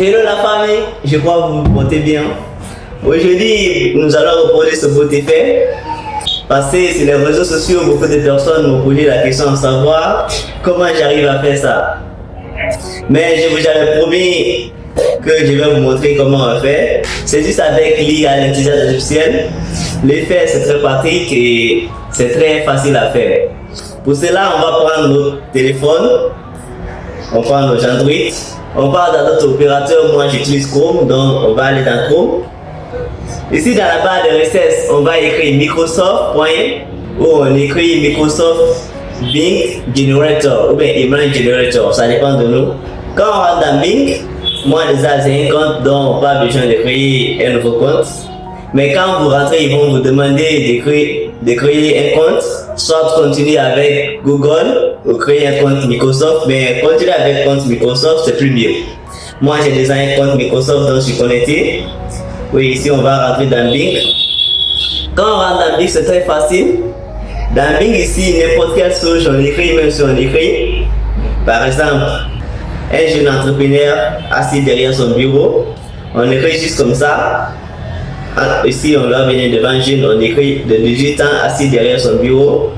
Hello la famille, je crois que vous vous portez bien. Aujourd'hui, nous allons reposer ce beau effet. Parce que sur les réseaux sociaux, beaucoup de personnes m'ont posé la question de savoir comment j'arrive à faire ça. Mais je vous avais promis que je vais vous montrer comment on fait. C'est juste avec l'intelligence artificielle. L'effet c'est très pratique et c'est très facile à faire. Pour cela, on va prendre notre téléphone, on prend nos Android, on part dans notre opérateur. Moi j'utilise Chrome, donc on va aller dans Chrome. Ici dans la barre de recherche, on va écrire Microsoft ou on écrit Microsoft Bing Generator ou bien Image Generator, ça dépend de nous. Quand on rentre dans Bing, moi déjà j'ai un compte donc pas besoin de créer un nouveau compte. Mais quand vous rentrez, ils vont vous demander de créer un compte, soit continuer avec Google ou créer un compte Microsoft, mais continuer avec un compte Microsoft c'est plus mieux. Moi j'ai déjà un compte Microsoft donc je suis connecté. Oui, ici on va rentrer dans Bing. Quand on rentre dans Bing, c'est très facile. Dans Bing, ici, n'importe quelle chose, on écrit, même si on écrit. Par exemple, un jeune entrepreneur assis derrière son bureau, on écrit juste comme ça. Ici, on va venir devant jeune, on écrit de 18 ans assis derrière son bureau.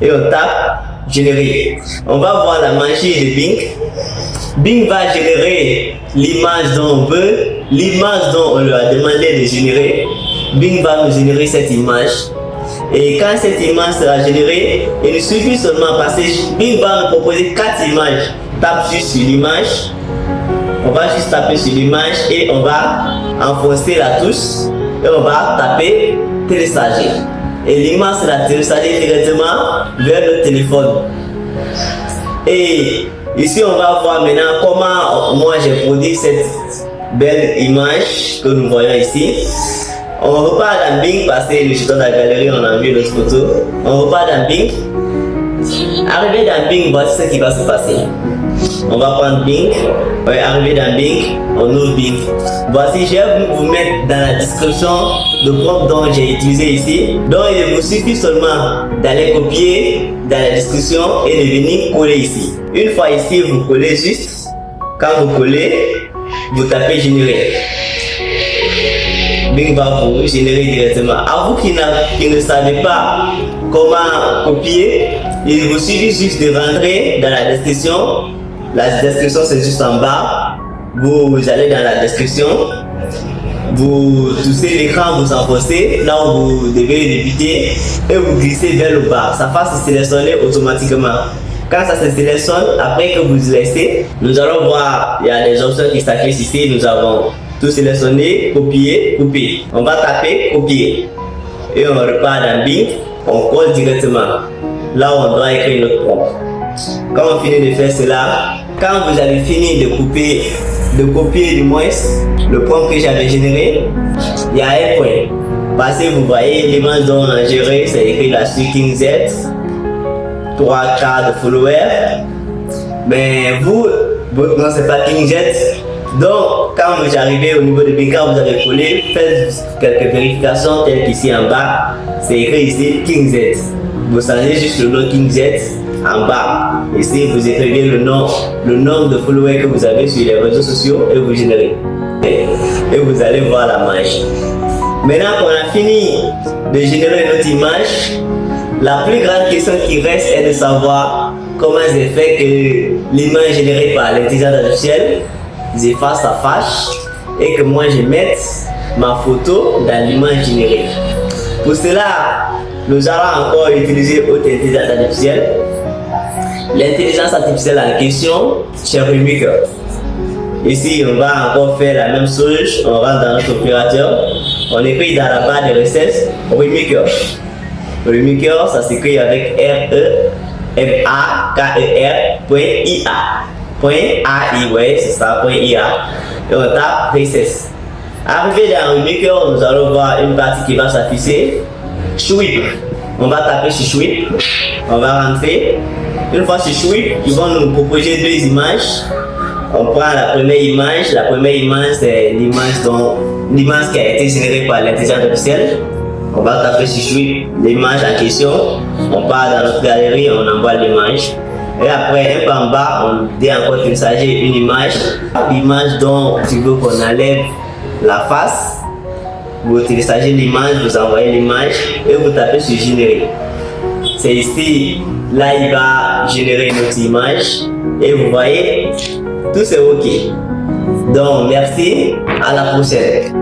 Et on tape générer. On va voir la magie de Bing. Bing va générer l'image dont on veut, l'image dont on lui a demandé de générer. Bing va nous générer cette image. Et quand cette image sera générée, il nous suffit seulement parce que Bing va nous proposer 4 images. Tape juste sur l'image. On va juste taper sur l'image et on va enfoncer la touche et on va taper télécharger. Et l'image sera téléchargée directement vers le téléphone. Et ici, on va voir maintenant comment moi j'ai produit cette belle image que nous voyons ici. On repart dans Bing parce que nous sommes dans la galerie, on a vu notre photo. On repart dans Bing. Arrivé dans Bing, voici ce qui va se passer. On va prendre Bing. On va arriver dans Bing. On ouvre Bing. Voici, je vais vous mettre dans la description le prompt dont j'ai utilisé ici. Donc, il vous suffit seulement d'aller copier dans la description et de venir coller ici. Une fois ici, vous collez juste. Quand vous collez, vous tapez générer. Bing va vous générer directement. À vous qui ne savez pas comment copier, il vous suffit juste de rentrer dans la description. La description c'est juste en bas. Vous allez dans la description. Vous touchez l'écran, vous enfoncez là où vous devez débuter et vous glissez vers le bas. Ça va se sélectionner automatiquement. Quand ça se sélectionne, après que vous laissez, nous allons voir, il y a des options qui s'affichent ici. Nous avons tout sélectionné, copier, couper. On va taper copier. Et on repart dans Bing, on colle directement là où on doit écrire notre prompt. Quand on finit de faire cela, quand vous avez fini de copier du moins le prompt que j'avais généré, il y a un point. Parce que vous voyez l'image dont on a géré, c'est écrit là-dessus King Z, 3K de followers. Mais vous, non, c'est pas King Z. Donc, quand vous arrivez au niveau de Bing, quand vous avez collé, faites quelques vérifications telles qu'ici en bas, c'est écrit ici King Z. Vous changez juste le nom King Z en bas. Ici, vous écrivez le nombre de followers que vous avez sur les réseaux sociaux et vous générez. Et vous allez voir la magie. Maintenant qu'on a fini de générer notre image, la plus grande question qui reste est de savoir comment j'ai fait que l'image générée par l'intelligence artificielle j'efface sa face et que moi je mette ma photo dans l'image générée. Pour cela, nous allons encore utiliser autre intelligence artificielle. L'intelligence artificielle en question, c'est Remaker. Ici, on va encore faire la même chose. On rentre dans notre opérateur. On écrit dans la barre de recherche Remaker. Remaker, ça s'écrit avec REMAKER.IA. .ai, ouais, c'est ça, .ia. Et on tape recherche. Arrivé dans Remaker, nous allons voir une partie qui va s'afficher. Sweep. On va taper sur Sweep. On va rentrer. Une fois sur Sweep, ils vont nous proposer 2 images. On prend la première image. La première image, c'est l'image qui a été générée par l'intelligence artificielle. On va taper sur Sweep l'image en question. On part dans notre galerie, on envoie l'image. Et après, un peu en bas, on dit encore télécharger une image. L'image dont tu veux qu'on enlève la face. Vous téléchargez l'image, vous envoyez l'image et vous tapez sur générer. C'est ici, là il va générer une autre image et vous voyez, tout c'est OK. Donc merci, à la prochaine.